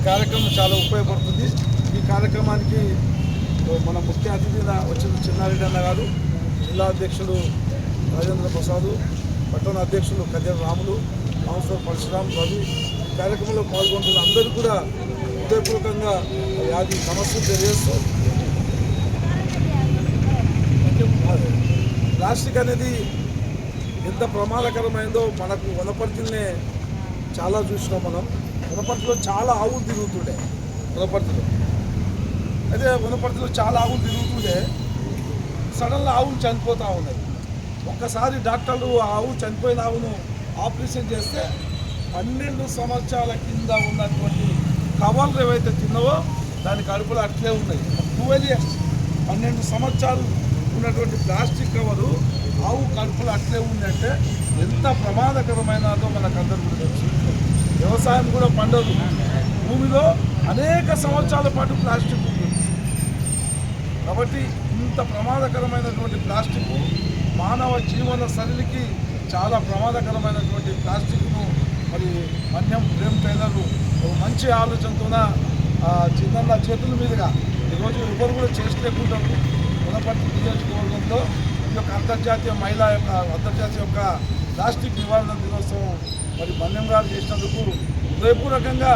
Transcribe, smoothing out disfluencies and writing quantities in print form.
కార్యక్రమం చాలా ఉపయోగపడుతుంది. ఈ కార్యక్రమానికి మన ముఖ్య అతిథిగా వచ్చిన చిన్నారెడ్డి అన్న గారు, జిల్లా అధ్యక్షుడు రాజేంద్ర ప్రసాద్, పట్టణ అధ్యక్షులు కళ్యాణ్ రాములు, కౌన్సిలర్ పరశురామ్ రవి ఈ కార్యక్రమంలో పాల్గొంటున్న అందరూ కూడా హృదయపూర్వకంగా వ్యాధి సమస్యలు తెలియజేస్తూ, ప్లాస్టిక్ అనేది ఎంత ప్రమాదకరమైందో మనకు వనపర్తినే చాలా చూసినాం. వనపర్తిలో చాలా ఆవులు తిరుగుతుండే, వనపర్తిలో చాలా ఆవులు తిరుగుతుండే సడన్గా ఆవులు చనిపోతూ ఉన్నాయి. ఒక్కసారి డాక్టర్లు ఆ ఆవు చనిపోయిన ఆవును ఆపరేషన్ చేస్తే 12 సంవత్సరాల కింద ఉన్నటువంటి కవర్లు ఏవైతే తిన్నావో దాని కడుపులో అట్లే ఉన్నాయి. 12 years 12 సంవత్సరాలు ఉన్నటువంటి ప్లాస్టిక్ కవరు ఆవు కడుపులో అట్లే ఉందంటే ఎంత ప్రమాదకరమైనదో మనకు అందరూ కూడా తెలుసు. వ్యవసాయం కూడా పండదు, భూమిలో అనేక సంవత్సరాల పాటు ప్లాస్టిక్ ఉంటుంది. కాబట్టి ఇంత ప్రమాదకరమైనటువంటి ప్లాస్టిక్ మానవ జీవన శైలికి చాలా ప్రమాదకరమైనటువంటి ప్లాస్టిక్ను మరి మన్యం ప్రేమ్ టైలర్లు మంచి ఆలోచనతోన చిన్న చేతుల మీదుగా ఈరోజు ఎవరు కూడా చేసేకుంటారు. వనపర్తి నియోజకవర్గంలో ఈ యొక్క అంతర్జాతీయ ప్లాస్టిక్ నివారణ దినోత్సవం మరి మన్యం గారు చేసినందుకు హృదయపూర్వకంగా